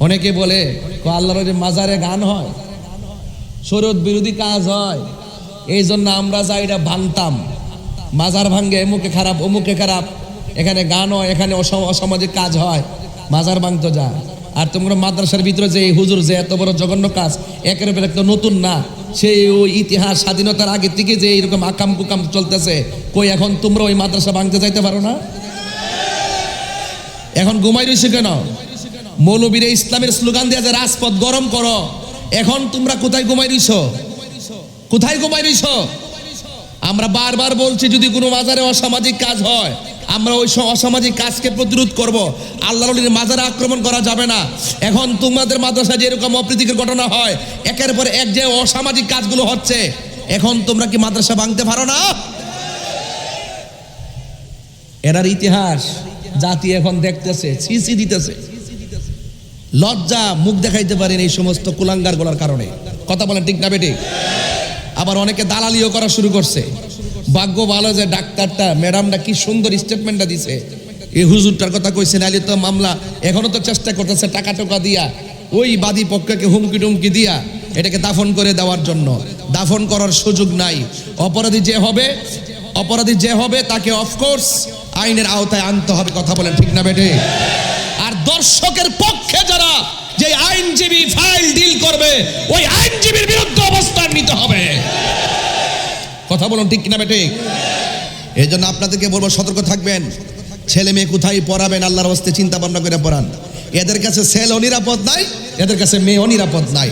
অনেকে বলে আল্লাহর মাজারে গান হয়, শরীয়ত বিরোধী কাজ হয়, এই জন্য আমরা যাই এটা ভাঙতাম। মাজার ভাঙ্গে এমুকে খারাপ অমুকে খারাপ, এখানে গান হয়, এখানে অসামাজিক কাজ হয়, মাজার ভাঙতে যায়। আর তোমরা মাদ্রাসার ভিতরে যে হুজুর যে এত বড় জঘন্য কাজ, একের উপর একটা নতুন না, সেই ওই ইতিহাস স্বাধীনতার আগে থেকে যে এইরকম আকাম কুকাম চলতেছে, কই এখন তোমরা ওই মাদ্রাসা ভাঙতে যাইতে পারো না? এখন ঘুমাই রয়েছে কেন? মৌলবীরা ইসলামের স্লোগান দিয়ে যে রাজপথ গরম করো, এখন তোমরা কোথায় ঘুমাই রইছ? কোথায় ঘুমাই রইছ? আমরা বারবার বলছি, যদি কোনো মাজারে অসামাজিক কাজ হয়, আমরা ওই অসামাজিক কাজকে প্রতিরোধ করব। আল্লাহর ওলির মাজারে আক্রমণ করা যাবে না। এখন তোমাদের মাদ্রাসায় যে এরকম অপ্রীতিকর ঘটনা হয়, একের পর এক যে অসামাজিক কাজগুলো হচ্ছে, এখন তোমরা কি মাদ্রাসা ভাঙতে পারো না? এরার ইতিহাস জাতি এখন দেখতেছে, সিসি দিতেছে, লজ্জা মুখ দেখাইতে পারেন এই সমস্ত কুলাঙ্গার গোলার কারণে। কথা বলেন ঠিক না বেঠিক? আবার অনেকে দালালিও করা শুরু করছে। ভাগ্য ভালো যে ডাক্তারটা ম্যাডামটা কি সুন্দর স্টেটমেন্টটা দিছে, এই হুজুরটার কথা কইছে, নাইলে তো মামলা এখনো তো চেষ্টা করতেছে টাকা টোকা দিয়া, ওই বাদী পক্ষকে হুমকি টুমকি দিয়া এটাকে দাফন করে দেওয়ার জন্য। দাফন করার সুযোগ নাই। অপরাধী যে হবে তাকে অফকোর্স আইনের আওতায় আনতে হবে। কথা বলেন ঠিক না বেঠিক? আর দর্শকের পক্ষে যারা যে আইনজীবী ফাইল ডিল করবে, ওই আইনজীবীর বিরুদ্ধে অবস্থান নিতে হবে। কথা বলুন ঠিক কিনা বেঠিক? এই জন্য আপনাদেরকে বলবো, সতর্ক থাকবেন। ছেলে মেয়ে কোথায় পড়াবেন, আল্লাহর হস্তে চিন্তা ভাবনা করে পড়ান। এদের কাছে ছেলেও নিরাপদ নাই, এদের কাছে মেয়েও নিরাপদ নাই।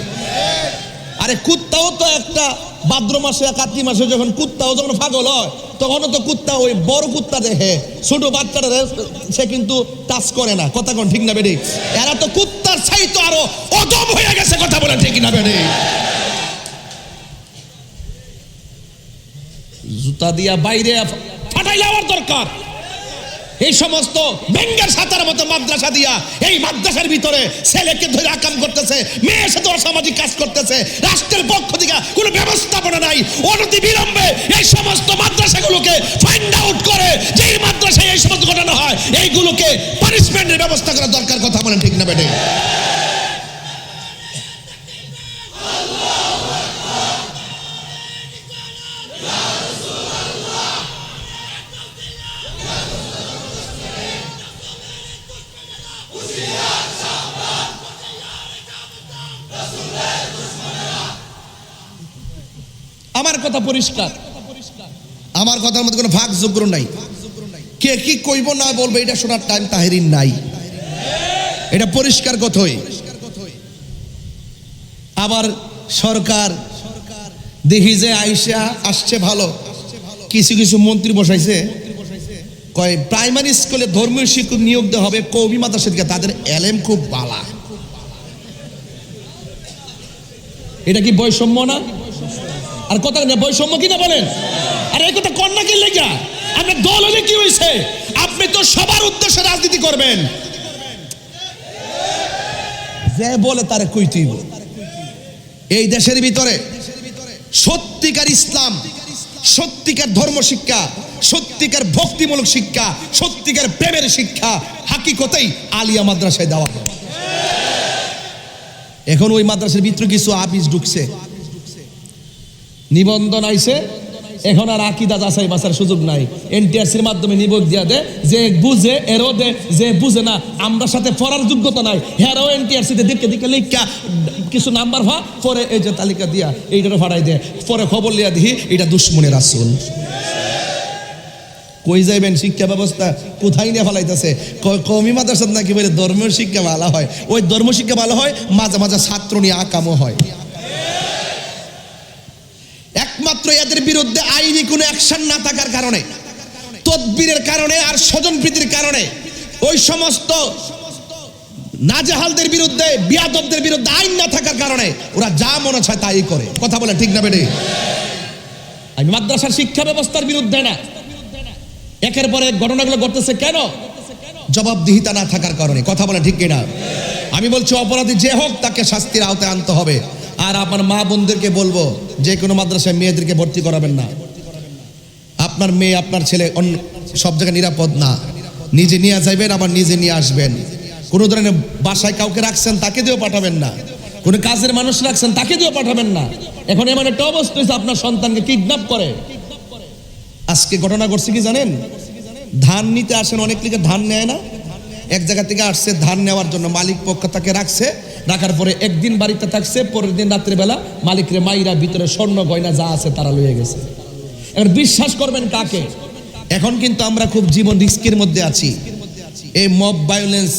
আরে কুত্তাও তো একটা ভাদ্র মাসে কার্তিক মাসে যখন কুত্তাও যখন পাগল হয়, তখনও তো কুত্তা ওই বড় কুত্তা দেখে, ছোট বাচ্চাটা সে কিন্তু টাচ করে না। কথা কোন ঠিক না বেঠিক? এরা তো কুত্তার চাইতো আরো অদম হয়ে গেছে। কথা বলেন ঠিক না বেঠিক? জুতা দিয়া বাইরে ফাটাই যাওয়ার দরকার। এই সমস্ত বেঙ্গার সাতার মতো মাদ্রাসা দিয়া এই মাদ্রাসার ভিতরে ছেলেকে ধরে আকাম করতেছে, মেয়ের সাথে অসামাজিক কাজ করতেছে, রাষ্ট্রের পক্ষ থেকে কোনো ব্যবস্থাপনা নাই। অনতি বিলম্বে এই সমস্ত মাদ্রাসাগুলোকে ফাইন্ড আউট করে, যেই মাদ্রাসায় এই সমস্ত ঘটনা হয়, এইগুলোকে পানিশমেন্টের ব্যবস্থা করা দরকার। কথা বলেন ঠিক না বেঠিক? আমার কথা পরিষ্কার, আমার কথার মধ্যে কোনো ভাগ যোগ্য নাই। কে কি কইব না বলবে এটা শোনার টাইম তাহেরিন নাই, এটা পরিষ্কার কথাই। আবার সরকার দেখি যে আসছে ভালো, কিছু কিছু মন্ত্রী বসাইছে, কয় প্রাইমারি স্কুলে ধর্মীয় শিক্ষক নিয়োগ দেওয়া হবে কওমি মাদ্রাসা থেকে, তাদের এলেম খুব বালা। এটা কি বৈষম্য না? আর কথা বৈষম্য কিনা বলেন? আর এই কথা কন্যা কি লেগা? আপনার দল হলে কি হয়েছে? আপনি তো সবার উদ্দেশ্যে রাজনীতি করবেন। যে বলে তারে কইতেই। এই দেশের ভিতরে সত্যিকার ইসলাম, সত্যিকার ধর্ম শিক্ষা, সত্যিকার ভক্তিমূলক শিক্ষা, সত্যিকার প্রেমের শিক্ষা হাকিকতেই আলিয়া মাদ্রাসায় দেওয়া হয়। এখন ওই মাদ্রাসার ভিতরে কিছু আপিস ঢুকছে, নিবন্ধন আইছে, এখন আর আকিদা যাচাই বাছার সুযোগ নাই। এনটিআরসির মাধ্যমে নিয়োগ দিয়া দে, যে বুঝে এরও দে, যে বুঝে না আমরা সাথে পড়ার যোগ্যতা নাই হেরাও এনটিআরসিতে দিকে দিকে লিখা কিছু নাম্বার ভা, পরে এই যে তালিকা দিয়া এইটারও ভাড়াই দেয়, পরে খবর লিয়া দিই এটা দুশ্মনের আসল। কই যাইবেন? শিক্ষা ব্যবস্থা কোথায় নিয়ে ফেলাইতেছে? কওমি মাদ্রাসা নাকি বলে ধর্মীয় শিক্ষা ভালো হয়, ওই ধর্ম শিক্ষা ভালো হয়, মাঝে মাঝে ছাত্র নিয়ে আকামও হয়। একমাত্র এদের বিরুদ্ধে আইনি কোনো অ্যাকশন না থাকার কারণে, তদবিরের কারণে আর স্বজনপ্রীতির কারণে ওই সমস্ত নাজেহালদের বিরুদ্ধে, বিয়াদবদের বিরুদ্ধে আইন না থাকার কারণে ওরা যা মনে চায় তাই করে। কথা বলে ঠিক না বেঠিক? আমি মাদ্রাসার শিক্ষা ব্যবস্থার বিরুদ্ধে না, একের পর এক ঘটনাগুলো ঘটতেছে কেন? জবাবদিহিতা না থাকার কারণে। কথা বলে ঠিক কিনা? আমি বলছি অপরাধী যে হোক তাকে শাস্তির আওতায় আনতে হবে। আর আমার মা বোনদেরকে বলবো, যে কোনো মাদ্রাসায় মেয়েদেরকে ভর্তি করাবেন না। আপনার মেয়ে আপনার ছেলে সব জায়গায় নিরাপদ না। নিজে নিয়ে যাবেন, আবার নিজে নিয়ে আসবেন। কোনো ধরনের বাসায় কাউকে রাখছেন তাকে দিয়েও পাঠাবেন না, কোনো কাজের মানুষ রাখছেন তাকে দিয়েও পাঠাবেন না। এখন এমন একটা অবস্থা হয়েছে আপনার সন্তানকে কিডন্যাপ করে। আজকে ঘটনা ঘটছে কি জানেন? ধান নিতে আসেন, অনেক লিখে ধান নেয় না, এক জায়গা থেকে আসছে ধান নেওয়ার জন্য, মালিক পক্ষ তাকে রাখছে, রাখার পরে একদিন বাড়িতে থাকছে, পরের দিন রাত্রিবেলা মালিকরে মাইরা ভিতরে স্বর্ণ গয়না যা আছে তারা লইয়ে গেছে। এবার বিশ্বাস করবেন কাকে? এখন কিন্তু আমরা খুব জীবন রিস্কের মধ্যে আছি। এই মব ভায়োলেন্স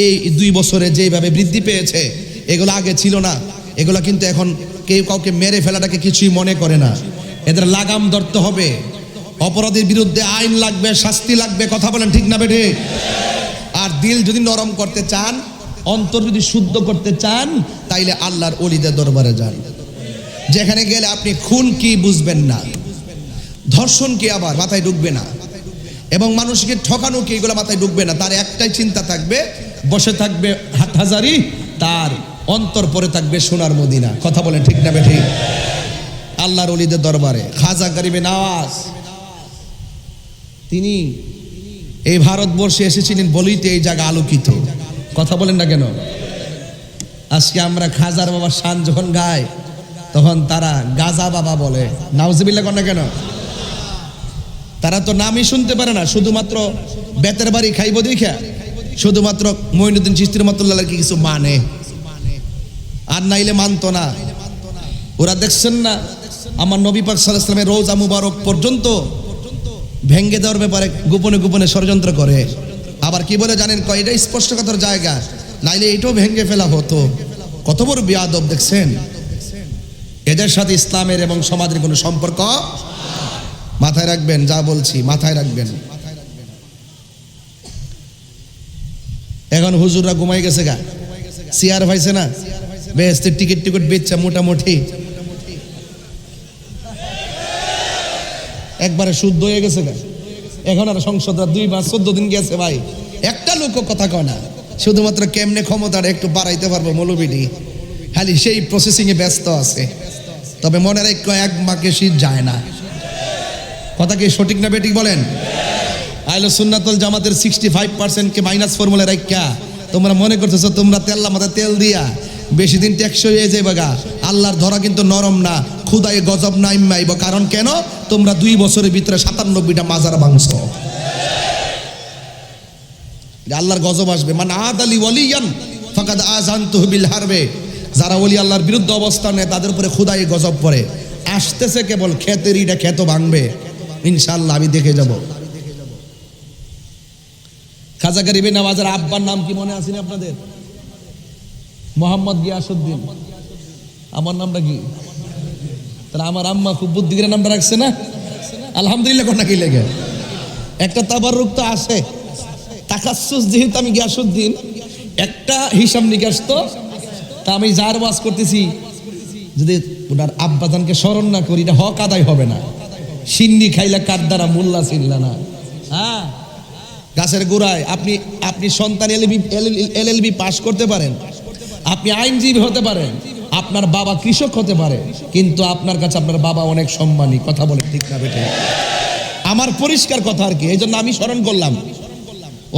এই 2 বছরে যেভাবে বৃদ্ধি পেয়েছে, এগুলো আগে ছিল না। এগুলো কিন্তু এখন কেউ কাউকে মেরে ফেলাটাকে কিছুই মনে করে না। এদের লাগাম ধরতে হবে, অপরাধীর বিরুদ্ধে আইন লাগবে, শাস্তি লাগবে। কথা বলেন ঠিক না বেঠে? আর দিল যদি নরম করতে চান, অন্তর যদি শুদ্ধ করতে চান, তাইলে আল্লাহর ওলিদের দরবারে যান, যেখানে গেলে আপনি খুন কি বুঝবেন না, ধর্ষণ কি আবার মাথায় ঢুকবে না, এবং মানুষকে ঠকানো কি এগুলো মাথায় ঢুকবে না। তার একটাই চিন্তা থাকবে, বসে থাকবে হাটহাজারি, তার অন্তর পরে থাকবে সোনার মদিনা। কথা বলেন ঠিক না বেঠি? আল্লাহর ওলিদের দরবারে খাজা গরিবে নওয়াজ, তিনি এই ভারতবর্ষে এসেছিলেন বলেই তো এই জায়গা আলোকিত। কথা বলেন না কেন? আজকে আমরা খাজার বাবার শান যখন গাই, তখন তারা গাজা বাবা বলে। নাউজুবিল্লাহ কর না কেন? তারা তো নামই শুনতে পারে না, শুধুমাত্র বেতের বাড়ি খাইব দেখা, শুধুমাত্র মঈনুদ্দিন চিশতি রহমাতুল্লাহ কি কিছু মানে, আর নাইলে মানতো না। ওরা দেখছেন না আমার নবী পাক সাল্লাল্লাহু আলাইহি ওয়াসাল্লামের রওজা মুবারক পর্যন্ত ভেঙ্গে দেওয়ার ব্যাপারে গোপনে গোপনে ষড়যন্ত্র করে। আবার কি বলে জানেন? কয় এটা স্পর্শকাতর জায়গা, নাইলে এটাও ভেঙ্গে ফেলা হতো। কত বড় বিয়াদব দেখছেন? এদের সাথে ইসলামের এবং সমাজের কোনো সম্পর্ক। মাথায় রাখবেন, যা বলছি মাথায় রাখবেন। এখন হুজুররা ঘুমাই গেছে গা, চেয়ার পাইছে না, বেহেশতের টিকিট বেচছে মোটামুটি একবারে শুদ্ধ হয়ে গেছে গা। এখন আর সংসদরা 2 মাস 14 দিন গেছে ভাই, একটা লোক কথা কয় না, শুধুমাত্র কেমনে ক্ষমতাটা একটু বাড়াইতে পারবো মৌলবীটি, খালি সেই প্রসেসিং এ ব্যস্ত আছে। তবে মনে রাখো, 1 মাকে শীত যায় না। কথা কি সঠিক না বেঠিক বলেন? আহলে সুন্নাত ওয়াল জামাতের 65% কে মাইনাস ফর্মুলা রাখা তোমরা মনে করতেছো তোমরা তেল্লা মাথা তেল দিয়া বেশি দিন টেকসই হয়ে যাবে গা। আল্লাহর ধরা কিন্তু নরম না, খুদায়ে গজব না ইমাইব। কারণ কেন? তোমরা 2 বছরের ভিতরে 97টা মাজার ভাঙছো। আল্লাহর গজব আসবে। মান আদালি ওয়ালিয়ান ফাকাদ আযানতুহু বিল হারবে। যারা ওলি আল্লাহর বিরুদ্ধে অবস্থান নেয় তাদের উপরে খুদায়ে গজব পড়ে। আসতেছে কেবল ক্ষেতের ইটা ক্ষেত ভাঙবে ইনশাআল্লাহ, আমি দেখে যাব। খাজা গরিবে নওয়াজের আব্বার নাম কি মনে আছে না আপনাদের? মোহাম্মদ গিয়াসউদ্দিন। আমার নামটা কি? তাহলে আমার আম্মা খুব বুদ্ধি করে নামটা রাখছে না? আলহামদুলিল্লাহ। কোন কি লেগে একটা তাবাররুক তো আসে, তাকাসসুস যেহেতু আমি গিয়াসউদ্দিন, একটা হিসাব নিকাশ তো। তা আমি যার ওয়াজ করতেছি, যদি ওনার আব্বাজানকে স্মরণ না করি, এটা হক আদায় হবে না। সিন্নি খাইলা কার দ্বারা মোল্লা চিনলা না। হ্যাঁ, গাছের গোড়ায় আপনি সন্তান এলএলবি পাস করতে পারেন, আপনি আইনজীবী হতে পারেন, আপনার বাবা কৃষক হতে পারে, কিন্তু আপনার কাছে আপনার বাবা অনেক সম্মানী। কথা বলে ঠিক না বেটে? আমার পরিষ্কার কথা আর কি, এই জন্য আমি স্মরণ করলাম।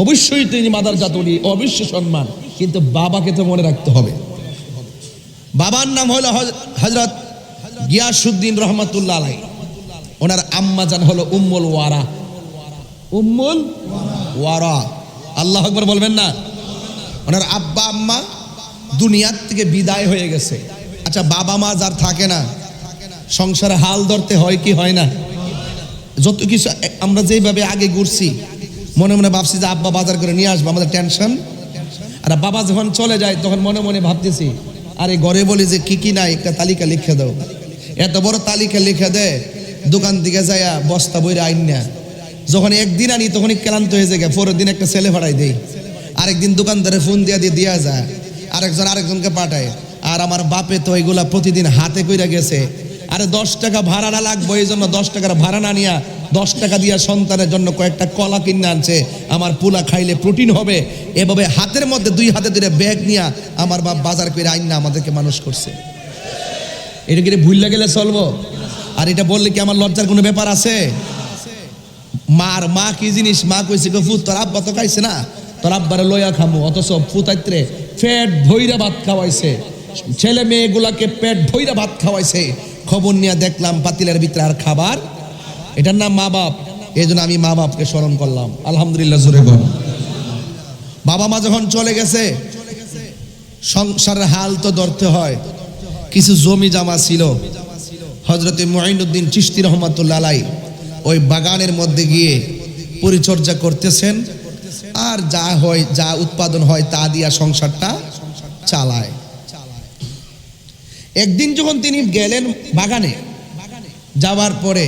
অবশ্যই তিনি মাদার জাতরি, অবশ্যই সম্মান, কিন্তু বাবাকে তো মনে রাখতে হবে। বাবার নাম হলো হযরত গিয়াসউদ্দিন রহমাতুল্লাহ আলাইহি। ওনার আম্মা জান হলো উম্মুল ওয়ারা। উম্মুল ওয়ারা, আল্লাহু আকবার বলবেন না? ওনার আব্বা আম্মা দুনিয়ার থেকে বিদায় হয়ে গেছে। আচ্ছা, বাবা মা যার থাকে না, সংসারে হাল ধরতে হয় কি হয় না? যত কিছু আমরা যেভাবে আগে ঘুরছি, মনে মনে ভাবছি যে আব্বা বাজার করে নিয়ে আসবো, আমাদের টেনশন। আর বাবা যখন চলে যায় তখন মনে মনে ভাবতেছি, আরে ঘরে বলি যে কি কি নাই একটা তালিকা লিখে দাও। এত বড় তালিকা লিখে দেয়, দোকান থেকে যায় বস্তা বইরে আইন না। যখন একদিন আনি তখনই ক্লান্ত হয়ে যায়, পরের দিন একটা ছেলে ভাড়াই দেই, আরেকদিন দোকানদারে ফোন দিয়া যায়, আরেকজনকে পাঠায়। আর আমার বাপে তো এগুলা প্রতিদিন হাতে কইরা গেছে। আরে 10 টাকা ভাড়া না লাগবে, এই জন্য 10 টাকার ভাড়া না নিয়া 10 টাকা দিয়া সন্তানের জন্য কয়েকটা কলা কিনে আনছে, আমার পোলা খাইলে প্রোটিন হবে। এভাবে হাতের মধ্যে 2 হাতে ধরে ব্যাগ নিয়া আমার বাপ বাজার করে আইন না আমাদেরকে মানুষ করছে। এটা কি ভুল গেলে চলবো? আর এটা বললে কি আমার লজ্জার কোনো ব্যাপার আছে? মা কি জিনিস? মা কইছে গো ফুত তোর আব্বা তো খাইছে না, তোর আব্বারে লইয়া খামু, অথচ ফুতাইত্রে পেট ভইরা ভাত খাওয়াইছে, ছেলে মেয়েগুলাকে পেট ভইরা ভাত খাওয়াইছে। খবর নিয়ে দেখলাম পাতিলের ভিতরে আর খাবার, এটার নাম মা বাপ। এই জন্য আমি মা বাপকে স্মরণ করলাম। আলহামদুলিল্লাহ জোরে বল। বাবা মা যখন চলে গেছে, সংসারের হাল তো ধরতে হয়। কিছু জমি জামা ছিল, হযরতে মুঈনুদ্দিন চিশতি রহমাতুল্লাহ আলাইহি ওই বাগানের মধ্যে গিয়ে পরিচর্যা করতেছেন, আর যা হয়, যা উৎপাদন হয় তা দিয়া সংসারটা চালায়। একদিন যখন তিনি গেলেন বাগানে, যাওয়ার পরে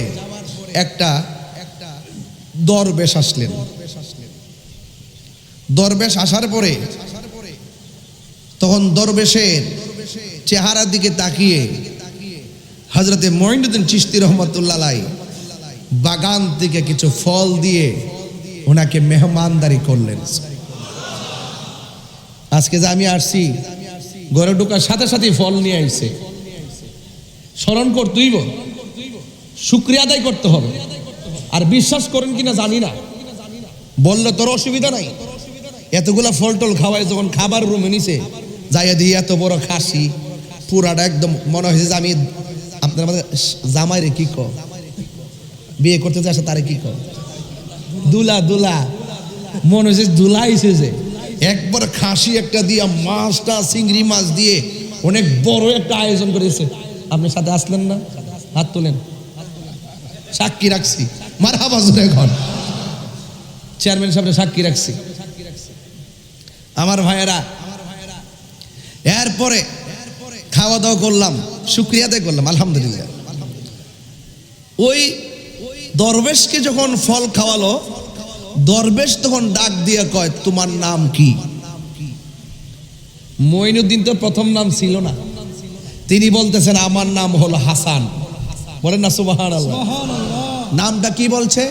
একটা দরবেশ আসলেন। দরবেশ আসার পরে তখন দরবেশের চেহারার দিকে তাকিয়ে হযরতে মুঈনুদ্দিন চিশতি রহমাতুল্লাহ আলাইহি বাগান থেকে কিছু ফল দিয়ে ওনাকে মেহমানদারি করলেন। আজকে যে আমি আসছি, ঘরে ঢোকার সাথে সাথে ফল নিয়ে আইছে, স্মরণ করতেই শুকরিয়া আদায় করতে হবে। আর বিশ্বাস করেন কিনা জানি না, বললে তোর অসুবিধা নাই, এতগুলা ফল টল খাওয়ায় যখন খাবার রুমে নিছে, যাইয়া দিয়ে এত বড় খাসি পুরাটা একদম মনে হয়েছে যে আমি আপনার মধ্যে জামাই রে কি কো, বিয়ে করতে আসে তারে কি কো, দুলা দুলা মনে হয়েছে দুলা আইছে যে একবার খাসি একটা দিয়ে মাছটা চিংড়ি মাছ দিয়ে অনেক বড় একটা আয়োজন করেছে। আপনি সাথে আসলেন না? হাত তোলেন, সাক্ষী রাখছি। মারহাবা জোরে ঘর চেয়ারম্যান সাহেবের সাক্ষী রাখছি। আমার ভাইয়েরা, এরপরে খাওয়া দাওয়া করলাম, শুকরিয়া আদায় করলাম, আলহামদুলিল্লাহ। ওই দরবেশকে যখন ফল খাওয়ালো, দরবেশ তখন ডাক দিয়ে কয়, তোমার নাম কি? মুঈনুদ্দিন তো প্রথম নাম ছিল না, তিনি বলতেছেন আমার নাম হলো হাসান। বলেন না সুবহানাল্লাহ। নামটা কি বলছে?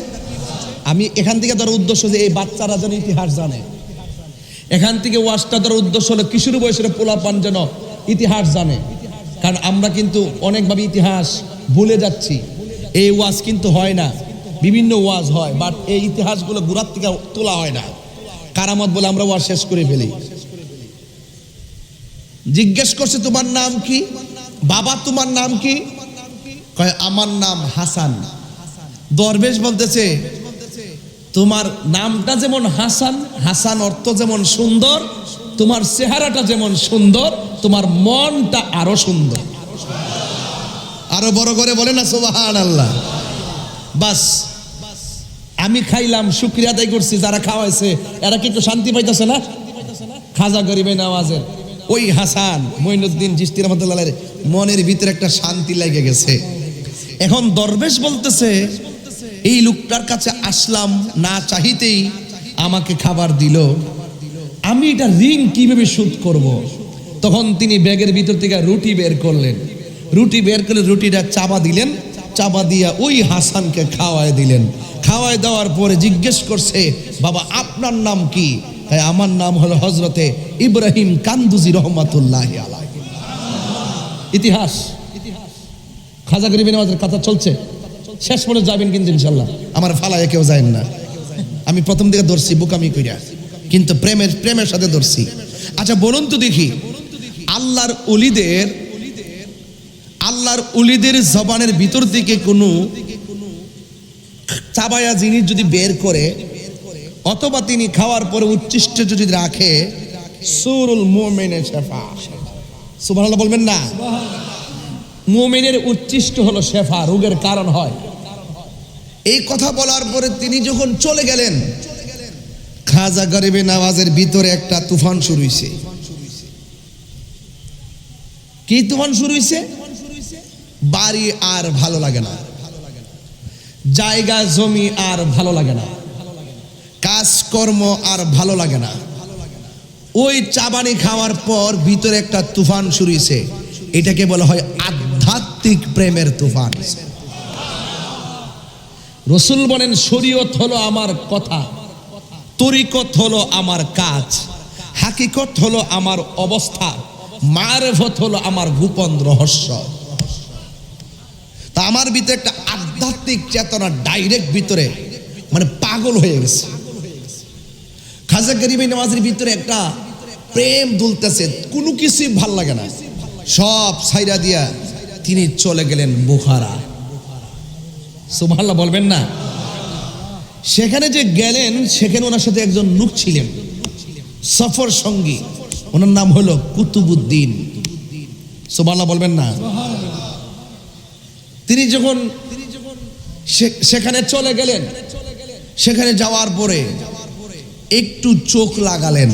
আমি এখান থেকে ধর উদ্দেশ্য যে এই বাচ্চারা যেন ইতিহাস জানে, এখান থেকে ওয়াজটা ধর উদ্দেশ্য হলো কিশোর বয়সের পোলাপান যেন ইতিহাস জানে। কারণ আমরা কিন্তু অনেকভাবে ইতিহাস ভুলে যাচ্ছি। এই ওয়াজ কিন্তু হয় না, বিভিন্ন ওয়াজ হয়, বাট এই ইতিহাসগুলো গুড়ার থেকে তোলা হয় না। কারামত বলে আমরা ওয়াজ শেষ করে ফেলি। জিজ্ঞেস করছে তোমার নাম কি? বাবা তোমার নাম কি? কয় আমার নাম হাসান। দরবেশ বলতেছে তোমার নামটা যেমন হাসান, হাসান অর্থ যেমন সুন্দর, তোমার চেহারাটা যেমন সুন্দর, তোমার মনটা আরো সুন্দর। আরো বড় করে বলে না সুবহানাল্লাহ। বাস আমি খাইলাম, শুকরিয়া আদায় করছি, যারা খাওয়াইছে এরা কি একটু শান্তি পাইতেছে না? খাজা গরিবে নওয়াজের ওই হাসান মুঈনুদ্দিন চিশতি রহমাতুল্লাহ আলাইহির মনের ভিতরে একটা শান্তি লেগে গেছে। এখন দরবেশ বলতেছে এই লোকটার কাছে আসলাম, না চাইতেই আমাকে খাবার দিল, আমি এটা ঋণ কিভাবে শোধ করব? তখন তিনি ব্যাগের ভিতর থেকে রুটি বের করলেন, রুটি বের করে রুটিটা চাপা দিলেন, চাপা দিয়া ওই হাসানকে খাওয়ায় দিলেন। খাওয়ায় দেওয়ার পরে জিজ্ঞেস করছে বাবা আপনার নাম কি? তাই আমার নাম হলো হযরতে ইব্রাহিম কান্দুজি রহমাতুল্লাহি আলাইহি। ইতিহাস খাজা গরিবে নওয়াজের কথা চলছে, শেষ পর্যন্ত যাবেন কিন্তু ইনশাল্লাহ। আমার ফালায় কেউ যায় না, আমি প্রথম দিকে ধরছি বোকামি কইরা, কিন্তু প্রেমের সাথে ধরছি। আচ্ছা বলুন তো দেখি, আল্লাহর ওলিদের জবানের ভিতর থেকে কোনো চাবায়া জিনিস যদি বের করে, অথবা তিনি খাওয়ার পরে উচ্ছিষ্ট যদি রাখে, সুরুল মুমিনের শেফা। সুবহানাল্লাহ বলবেন না? মুমিনের উচ্ছিষ্ট হলো শেফা, রোগের কারণ হয়। এই কথা বলার পরে তিনি যখন চলে গেলেন, খাজা গরিবে নওয়াজের ভিতরে একটা তুফান শুরু হইছে। কি তুফান শুরু হইছে? বাড়ি আর ভালো লাগে না, জায়গা জমি আর ভালো লাগে না, কাজকর্ম আর ভালো লাগে না। ওই চাবানি খাওয়ার পর ভিতরে একটা তুফান শুরু হইছে, এটাকে বলা হয় আধ্যাত্মিক প্রেমের তুফান। রাসূল বলেন শরীয়ত হলো আমার কথা, তরিকত হলো আমার কাজ, হাকিকত হলো আমার অবস্থা, মারিফত হলো আমার গোপন রহস্য। তা আমার ভিতরে একটা আধ্যাত্মিক চেতনা ডাইরেক্ট ভিতরে মানে পাগল হয়ে গেছে। খাজা গরিবে নামাজের ভিতরে একটা প্রেম দুলতেছে, কোনো কিছুই ভাল লাগে না, সব ছাইরা দিয়া তিনি চলে গেলেন বুখারা। সুবহানাল্লাহ বলবেন না? সেখানে যে গেলেন, সেখানে ওনার সাথে একজন লোক ছিলেন সফর সঙ্গী, ওনার নাম হলো কুতুবউদ্দিন। সুবহানাল্লাহ বলবেন না? তিনি যখন সেখানে চলে গেলেন, সেখানে যাওয়ার পরে একটু চোখ লাগালেন,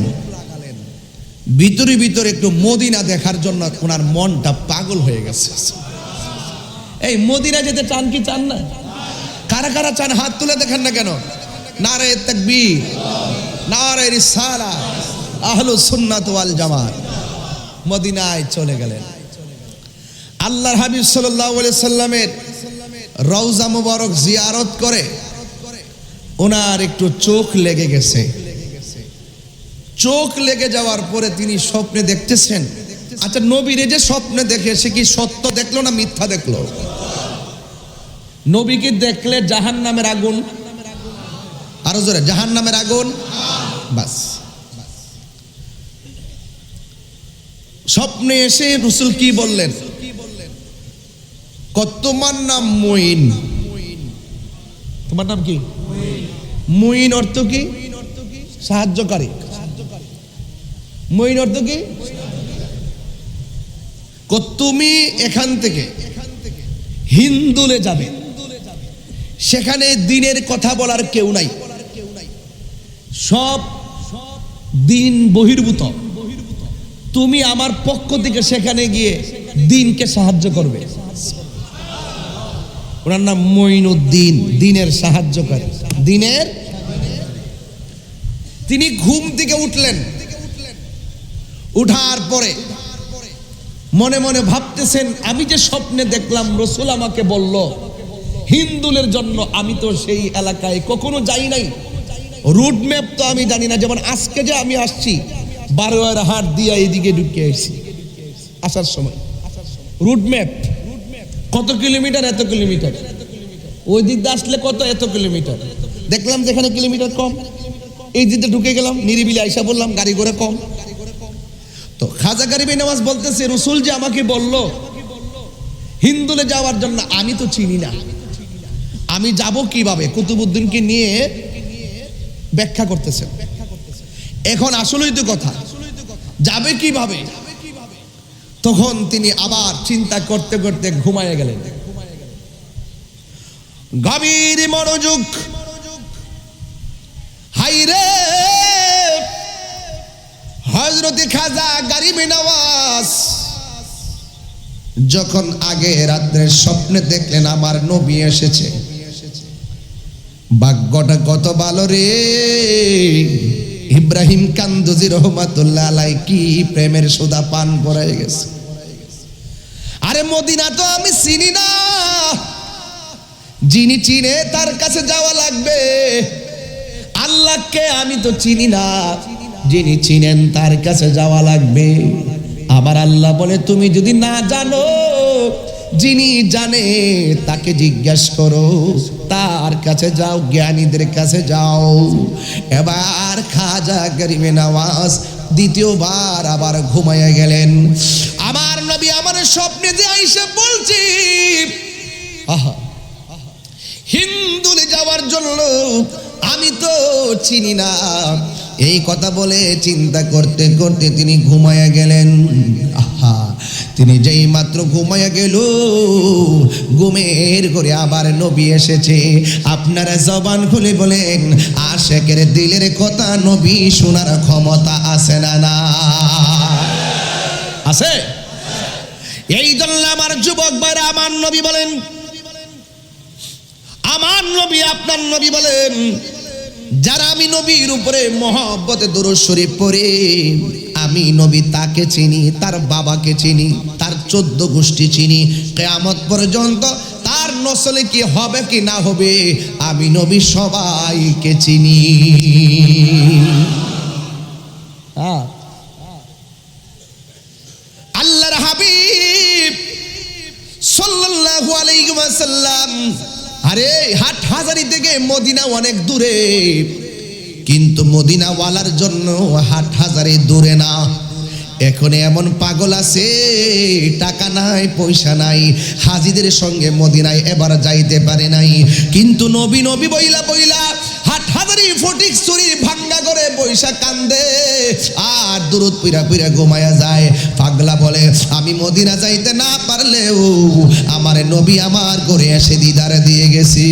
ভিতরে ভিতরে একটু মদিনা দেখার জন্য ওনার মনটা পাগল হয়ে গেছে। এই মদিনা যেতে চান কি চান না? কারা কারা চান হাত তুলে দেখেন না কেন? নারে তাকবীর, নারে রিসালাত, আহলুস সুন্নাত ওয়াল জামাত। মদিনায় চলে গেলেন, আল্লাহর হাবিব সাল্লাল্লাহু আলাইহি সাল্লামের রওজা মুবারক জিয়ারত করে ওনার একটু চোখ লেগে গেছে। চোখ লেগে যাওয়ার পরে তিনি স্বপ্নে দেখতেছেন। আচ্ছা, নবীরে যে স্বপ্নে দেখে, সে কি সত্য দেখলো না মিথ্যা দেখলো? নবীকে দেখলে জাহান্নামের আগুন, আরো জোরে, জাহান্নামের আগুন। বাস, স্বপ্নে এসে রাসূল কি বললেন? তোমার নাম মুইন। তোমার নাম কি? মুইন অর্থ কি? সাহায্যকারী। মুইন অর্থ কি? তুমি এখান থেকে হিন্দুলে যাবে, সেখানে দিনের কথা বলার কেউ নাই, সব দিন বহির্ভূত। তুমি আমার পক্ষ থেকে সেখানে গিয়ে দিনকে সাহায্য করবে। ওনার নাম মুইনুদ্দিন, দিনের সাহায্যকারী, দিনের। তিনি ঘুম থেকে উঠলেন, উঠার পরে মনে মনে ভাবতেছেন, আমি যে স্বপ্নে দেখলাম রাসূল আমাকে বলল হিন্দুলের জন্য, আমি তো সেই এলাকায় কখনো যাই নাই, রুট ম্যাপ তো আমি জানি না। যেমন আজকে যে আমি আসছি বারোয়ার হাট দিয়া এদিকে ঢুকে আসছি, আসার সময় রুট ম্যাপ কত কিলোমিটার, এত কিলোমিটার, ওই দিক দিয়ে আসলে কত, এত কিলোমিটার। দেখলাম যেখানে কিলোমিটার কম, এই দিকে ঢুকে গেলাম, নিরিবিলি আইসা বললাম গাড়ি করে কম। তো খাজা গরিবে নওয়াজ বলতেছে, রাসূল যে আমাকে বলল হিন্দুলে যাওয়ার জন্য, আমি তো চিনি না, আমি যাব কিভাবে? কুতুবউদ্দিনকে নিয়ে ব্যাখ্যা করতেছেন। এখন আসলেই তো কথা, যাবে কিভাবে? তখন তিনি আবার চিন্তা করতে করতে ঘুমায় গেলেন। গভীর মনোযোগ, হাইরে হযরত খাজা গরিবে নওয়াজ যখন আগে রাত্রে স্বপ্নে দেখলেন আমার নবী এসেছে, ভাগ্যটা কত ভালো রে। ইব্রাহিম কান্দুজি রহমাতুল্লাহ আলাইহি কি প্রেমের সুধা পান করে গেছে। আরে মদিনা তো আমি চিনি না, যিনি চিনে তার কাছে যাওয়া লাগবে। আল্লাহকে আমি তো চিনি না, যিনি চিনেন তার কাছে যাওয়া লাগবে। আবার আল্লাহ বলে, তুমি যদি না জানো, যিনি জানে তাকে জিজ্ঞেস করো, তার কাছে যাও, জ্ঞানীদের কাছে যাও। এবার খাজা গরিবে নওয়াজ দ্বিতীয়বার আবার ঘুমাইয়া গেলেন। আমার নবী আমার স্বপ্নে যে আইসা বলছি, আহা, হিন্দুলে যাওয়ার জন্য আমি তো চিনি না। এই কথা বলে চিন্তা করতে করতে তিনি ঘুমাইয়া গেলেন। আহা, তিনি যেই মাত্র ঘুমাইয়া গেল, ঘুমের ঘরে আবার নবী এসেছে। আপনারা জবান খুলে বলেন, আশেকের দিলের কথা নবী শোনার ক্ষমতা আছে না? না আছে? এই জন্য আমার যুবক ভাইরা, আমার নবী বলেন, আমার নবী আপনার নবী বলেন, যারা আমি নবীর উপরে মহব্বতে দরুদ শরীফ পড়ে, আমি নবী তাকে চিনি, তার বাবাকে চিনি, তার 14 গোষ্ঠী চিনি, কিয়ামত পর্যন্ত তার নসলে কি হবে কি না হবে, আমি নবী সবাইকে চিনি। আল্লাহর হাবিব সাল্লাল্লাহু আলাইহি ওয়াসাল্লাম, আরে হাটহাজারী থেকে মদিনা অনেক দূরে, কিন্তু মদিনাওয়ালার জন্য হাট হাজারে দূরে না। এখন এমন পাগল আছে, টাকা নাই পয়সা নাই, হাজিদের সঙ্গে মদিনায় এবার যাইতে পারে নাই, কিন্তু নবী নবী বইলা বইলা হাট হাজারি ফটিক চুরির ভাঙ্গা করে বৈশা কান্দে আর দুরুদ পইরা পইরা ঘুমায়া যায়। পাগলা বলে আমি মদিনা যাইতে না পারলেও আমার নবী আমার ঘরে এসে দিদার দিয়ে গেছি।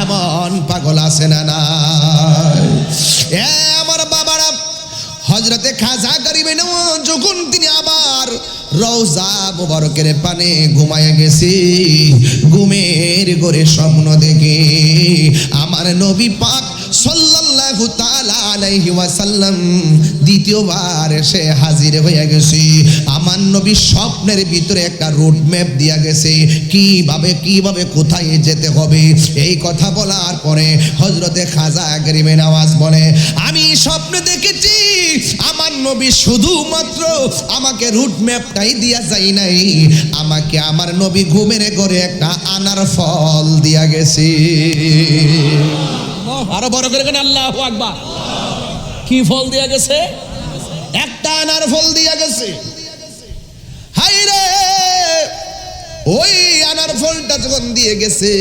এমন পাগল আছে না না? আমার বাবারা, হযরতে খাজা গরিবে নওয়াজ যখন তিনি আবার রওজা মুবারকের পানে ঘুমায়া গেছে, ঘুমের ঘরে স্বপ্ন দেখে আমার নবী পাক সাল্লাল্লাহু তাআলা আলাইহি ওয়াসাল্লাম দ্বিতীয়বার এসে হাজির হয়ে গেছে। আমার নবী স্বপ্নের ভিতরে একটা রুট ম্যাপ দিয়া গেছে, কিভাবে কোথায় যেতে হবে। এই কথা বলার পরে হযরতে খাজা গরিবে নওয়াজ বলে আমি স্বপ্নে দেখেছি আমার নবী শুধুমাত্র আমাকে রুট ম্যাপটাই দিয়া যায় নাই, আমাকে আমার নবী ঘুমের ঘরে একটা আনার ফল দিয়া গেছে। আরো বড় করে কেন আল্লাহু আকবার। কি ফল দিয়া গেছে? একটা আনার ফল দিয়া গেছে। হাই রে, ওই আনার ফলটা যখন দিয়ে গেছে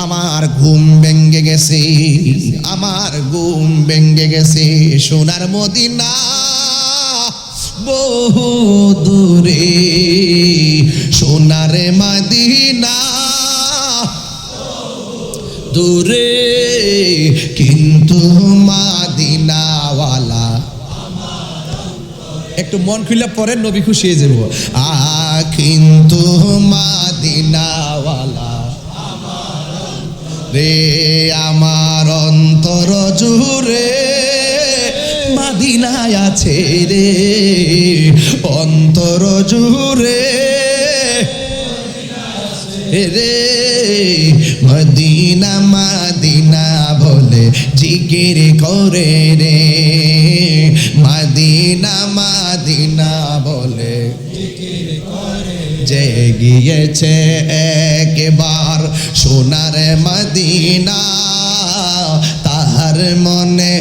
আমার ঘুম ভেঙে গেছে, আমার ঘুম ভেঙে গেছে। সোনার মদিনা বহু দূরে, সোনার মদিনা দূরে, কিন্তু মদিনাওয়ালা। একটু মন খুলে পরে নবী খুশি হয়ে যাব। কিন্তু মদিনাওয়ালা রে, আমার অন্তর জুড়ে মদিনায় আছে রে, অন্তর জুড়ে রে, মদিনা মদিনা বলে জিকির করে রে, মদিনা মদিনা বলে যে গিয়েছে একবার সোনার মদিনা, তাহার মনে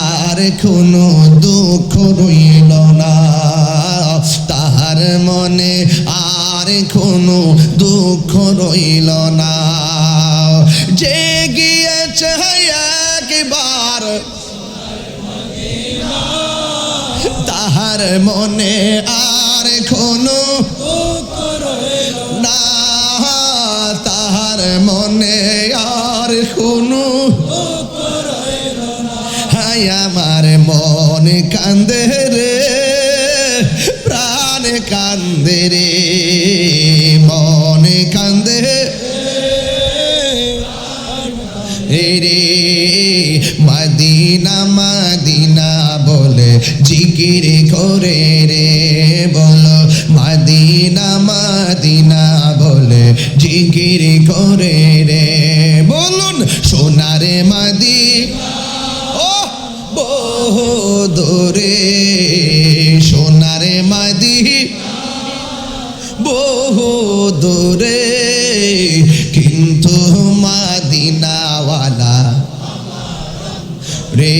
আর কোনো দুঃখ রইল না, তাহার মনে আর কোনো দুঃখ রইল না। যে গিয়েছে একবার তাহার মনে আর কোনো দুঃখ রইল না, তাহার মনে আর কোনো দুঃখ রইল না। হায় আমার মন কান্দে রে, প্রাণ কান্দে রে, মন কান্দে রে, মদিনা মদিনা বলে জিকির করে রে, বলো মদিনা মদিনা বলে জিকির করে রে, বলুন সোনার মদিনা ও বহু দূরে, সোনার মদিনা বহু দূরে, কিন্তু মদিনাওয়ালা রে,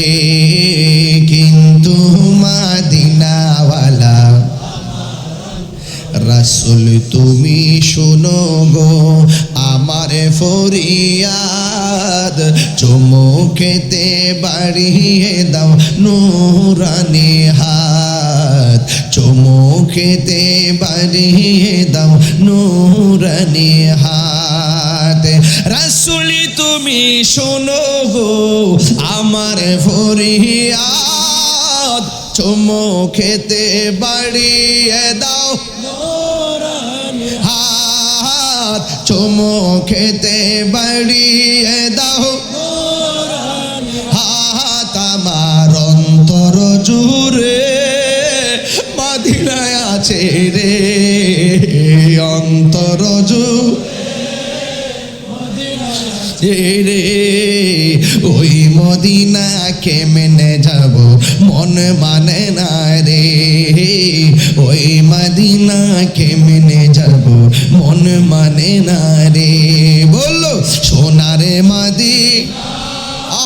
কিন্তু মদিনাওয়ালা। রাসূল তুমি শোনো গো আমার ফরিয়াদ, চুমুকেতে বাড়িয়ে দাও নূরানি হাত, চুমুকেতে বাড়িয়ে দাও নূরানি হাত। রাসূল তুমি শোনো গো আমার ফরিয়াদ, চুমুকেতে বাড়িয়ে দাও নূরানি হাত, চুমুকেতে বাড়িয়ে দাও নূরানি হাত। আমার অন্তর জুড়ে মদিনায় আছে রে, অন্তর জুড়ে রে, ওই মদিনা কেমনে যাব মন মানে না রে, ওই মদিনা কেমনে যাব মন মানে না রে, বললো সোনার মদিনা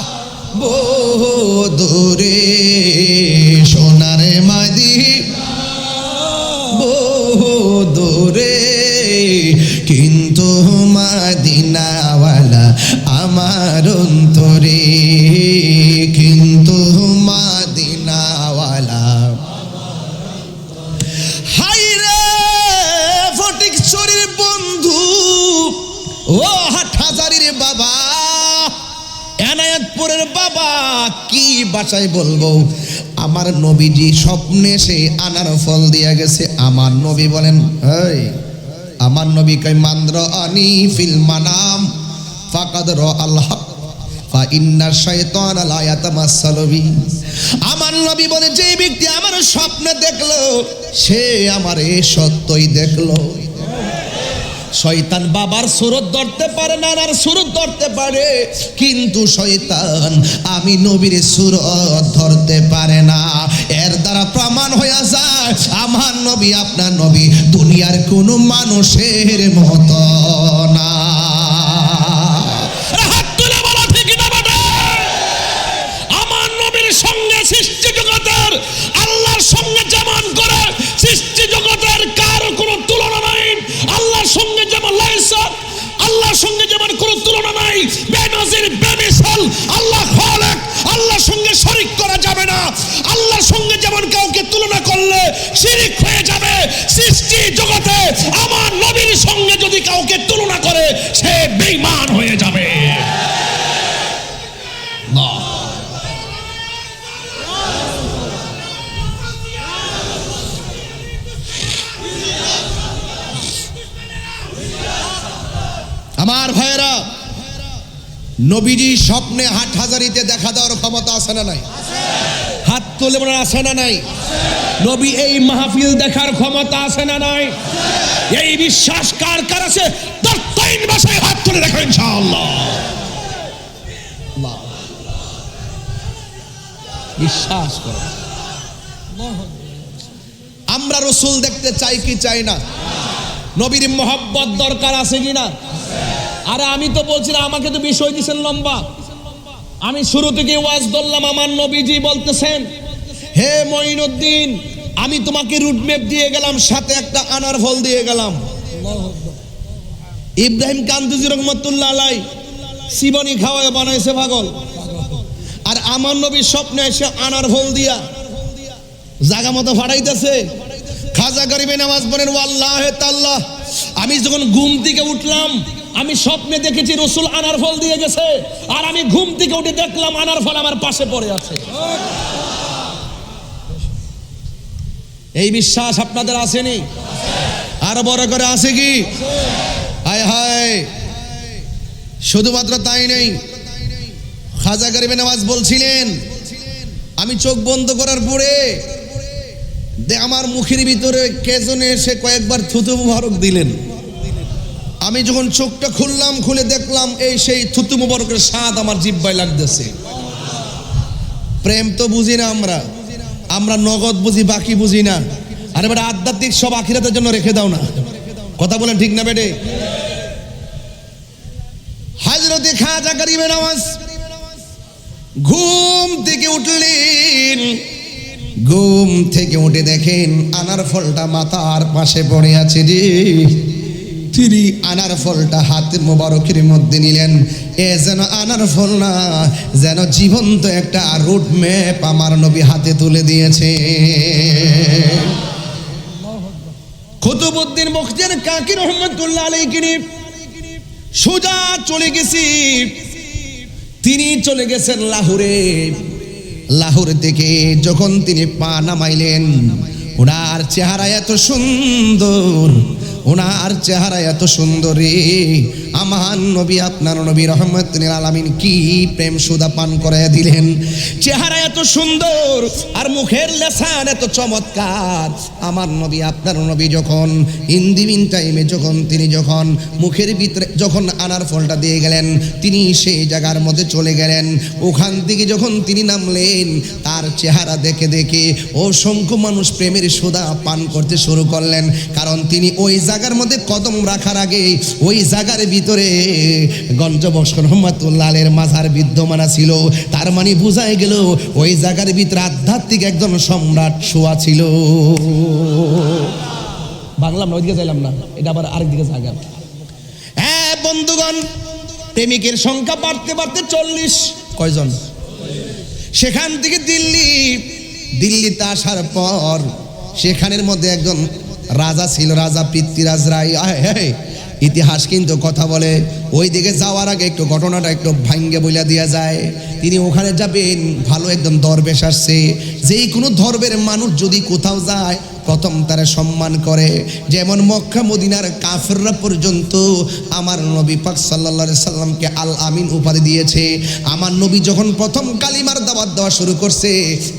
বহু দূরে সোনার মদিনা বহু দূরে, কিন্তু মদিনাওয়ালা আমার অন্তরে, কিন্তু মদিনাওয়ালা। হাইরে ফটিকছড়ির বন্ধু, ও হাটহাজারীর বাবা, এনায়েতপুরের বাবা, কি ভাষায় বলবো? আমার নবীজি স্বপ্নে সে আনার ফল দিয়া গেছে। আমার নবী বলেন, এই আমার নবী কই মান্দ্র আনি ফিল মানাম ফাকাদ রা আল হক ফা ইন্না শাইতান লা ইয়াতামাসসালু বি। আমার নবী বলে, যে ব্যক্তি আমার স্বপ্নে দেখলো সে আমার এই সত্যই দেখলো। শয়তান বাবার সুরত ধরতে পারে, নানার সুরত ধরতে পারে, কিন্তু শয়তান আমি নবীর সুরত ধরতে পারে না। এর দ্বারা প্রমাণ হয়ে যায় আমার নবী আপনার নবী দুনিয়ার কোনো মানুষের মতো না। হাত তুলে বলো ঠিক না বেটা? আমার নবীর সঙ্গে সৃষ্টি জগতের আল্লাহর সঙ্গে যেমন করে সৃষ্টি জগতের কারো কোনো তুলনা নাই। আল্লাহর সঙ্গে যেমন লাইসা, আল্লাহর সঙ্গে যেমন কোনো তুলনা নাই, বেনজির বেমিসাল আল্লাহ খালেক, আল্লাহর সঙ্গে শরীক করা যাবে না। আল্লাহর সঙ্গে যেমন কাউকে তুলনা করলে শিরক হয়ে যাবে, সৃষ্টি জগতে আমার নবীর সঙ্গে যদি কাউকে তুলনা করে সে বেঈমান হয়ে যাবে। আমার ভাইয়েরা, নবীজি স্বপ্নে হাটহাজারীতে দেখা দেওয়ার ক্ষমতা আছে না নাই? হাত তুলে বলেন আছে না নাই? নবী এই মাহফিল দেখার ক্ষমতা আছে না নাই? এই বিশ্বাস কার কার আছে? তার তিন ভাষায় হাত তুলে দেখো ইনশাআল্লাহ। বিশ্বাস করো। আমরা রাসূল দেখতে চাই কি চাই না? নবীর মহব্বত দরকার আছে কিনা? আরে আমি তো বলছিলাম, আমাকে তো বিষয় দিয়েছেন লম্বা। আমি শুরু থেকে ওয়াজ ধরলাম, আমার নবীজি বলতেছেন, হে মঈনুদ্দিন, আমি তোমাকে রুটম্যাপ দিয়ে গেলাম, সাথে একটা আনার ফল দিয়ে গেলাম। ইব্রাহিম কান্তুজি রহমতুল্লাহ আলাই সিবনি খাওয়ায় বানাইছে পাগল, আর আমার নবীর স্বপ্নে এসে আনার ফল দিয়া জায়গা মতো ফাড়াইতেছে। খাজা গরিবে নামাজ পড়েন, ওয়াল্লাহে তাআলা আমি যখন ঘুম থেকে উঠলাম আমি স্বপ্নে দেখেছি রাসূল আনার ফল দিয়ে গেছে, আর আমি ঘুম থেকে উঠে দেখলাম আনার ফল আমার পাশে পড়ে আছে। এই বিশ্বাস আপনাদের আসেনি? আরো বড় করে আছে কি? হায় হায়, শুধুমাত্র তাই নেই, খাজা গরিবে নামাজ বলছিলেন, আমি চোখ বন্ধ করার পরে আমার মুখের ভিতরে কে যেন এসে কয়েকবার থুতু মুবারক দিলেন। আমি যখন চোখটা খুললাম, খুলে দেখলাম এই সেই থুতু মুবারকের স্বাদ আমার জিহ্বায় লাগতেছে। প্রেম তো বুঝি না আমরা, আমরা নগদ বুঝি, বাকি বুঝি না। আরে বেটা, আধ্যাত্মিক সব আখিরাতের জন্য রেখে দাও না। কথা বলেন ঠিক না বেটে? হযরতে খাজা গরিবে নওয়াজ ঘুম থেকে উঠলেন, ঘুম থেকে উঠে দেখেন আনার ফলটা মাথার পাশে পড়ে আছে। রে তিনি আনার ফলটা হাতের মোবারকের মধ্যে নিলেন। এ যেন আনার ফল না, যেন জীবন্ত একটা রুট ম্যাপ আমার নবী হাতে তুলে দিয়েছে। কুতুবউদ্দিন বখতিয়ার কাকি রহমাতুল্লাহ আলাইহি নিয়ে সোজা চলে গেছি। তিনি চলে গেছেন লাহোরে। লাহোর থেকে যখন তিনি পা নামাইলেন, ওনার চেহারা এত সুন্দর, ওনার চেহারা এত সুন্দরী। আমার নবী আপনার নবী রহমতুল আলামিন কি প্রেম সুধা পান করে দিলেন। চেহারা এত সুন্দর আর মুখের লেসান এত চমৎকার। আমার নবী আপনার নবী যখন ইন্দিমিন টাইমে তিনি যখন মুখের ভিতরে যখন আনার ফলটা দিয়ে গেলেন, তিনি সেই জায়গার মধ্যে চলে গেলেন। ওখান থেকে যখন তিনি নামলেন, তার চেহারা দেখে দেখে অসংখ্য মানুষ প্রেমের সুধা পান করতে শুরু করলেন। কারণ তিনি ওই জায়গার মধ্যে কদম রাখার আগে ওই জায়গার ভিতরে ভিতরে গঞ্জবক্স রহমাতুল্লাহ আলাইহির মাজার বিদ্যমান ছিল। তার মানে বোঝাই গেল ওই জায়গার ভিতরে আধ্যাত্মিক একজন সম্রাট শোয়া ছিল। বাংলাম না, ওইদিকে যাইলাম না, এটা আবার আরেকদিকে জায়গা। হ্যাঁ বন্ধুগণ, প্রেমিকের সংখ্যা বাড়তে বাড়তে 40। কয়জন? সেখান থেকে দিল্লিতে আসার পর সেখানের মধ্যে একজন রাজা ছিল, রাজা পৃথ্বীরাজ রায়। ইতিহাস কিন্তু কথা বলে। ওই দিকে যাওয়ার আগে একটু ঘটনাটা একটু ভাঙ্গে বইলা দেওয়া যায়। তিনি ওখানে যাবেন, ভালো একদম দরবেশ আসছে। যেই কোনো ধর্মের মানুষ যদি কোথাও যায় প্রথম তারা সম্মান করে। যেমন মক্কা মদিনার কাফেররা পর্যন্ত আমার নবী পাক সাল্লাল্লাহু আলাইহি সাল্লামকে আল আমিন উপাধি দিয়েছে। আমার নবী যখন প্রথম কালিমার দাওয়াত দেওয়া শুরু করছে,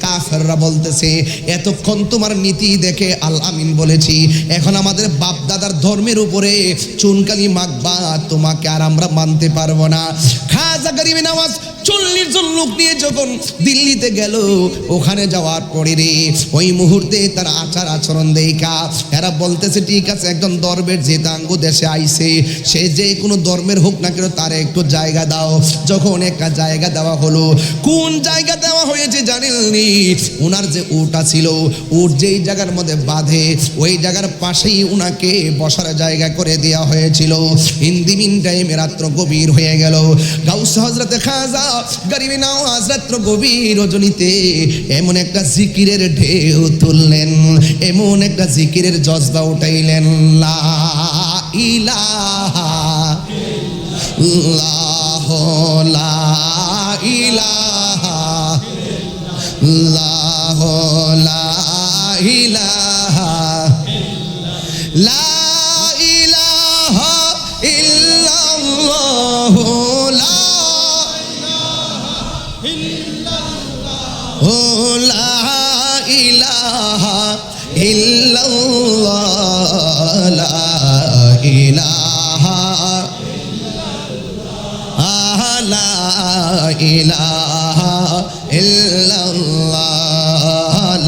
কাফেররা বলতেছে এতক্ষণ তোমার নীতি দেখে আল আমিন বলেছি, এখন আমাদের বাপ দাদার ধর্মের উপরে চুনকালি মাখবা, তোমাকে আর আমরা মানতে পারবো না। খাজা গরিব নওয়াজ 40 জন লোক নিয়ে যখন দিল্লিতে গেল, ওখানে যাওয়ার পরে রে ওই মুহূর্তে তার আচার আচরণ দেখা এরা বলতেছে ঠিক আছে, একজন দরবেশ যে তাঙ্গ দেশে আইছে, সে যে কোনো ধর্মের হোক না কেন তার একটু জায়গা দাও। যখন একটা জায়গা দেওয়া হলো, কোন জায়গা দেওয়া হয়েছে জানেননি? ওনার যে উটটা ছিল, উট যেই জায়গার মধ্যে বাঁধে ওই জায়গার পাশেই উনাকে বসার জায়গা করে দেওয়া হয়েছিল। ইন্দিমিন টাইমে রাত্র গভীর হয়ে গেল। গাউস হযরতে খাজা গরিব নওয়াজ রাত্র গভীর রজনীতে এমন একটা জিকিরের ঢেউ তুললেন, এমন একটা জিকিরের জজবা উঠাইলেন, লা ইলাহা ইল্লাল্লাহ, লা ইলাহা ইল্লাল্লাহ, লা ইলাহা লা ইলাহা ইল্লাল্লাহ, লা ও লা ইলাহা ইল্লাল্লাহ, লা ইলাহা লা ইলাহা ইল্লাল্লাহ,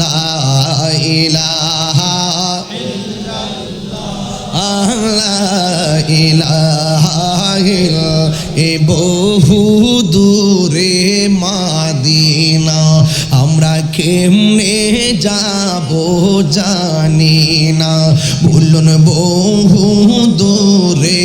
লা ইলাহা এ বহু দূরে মাদিনা, আমরা কেমনে যাব জানি না, বলুন বহু দূরে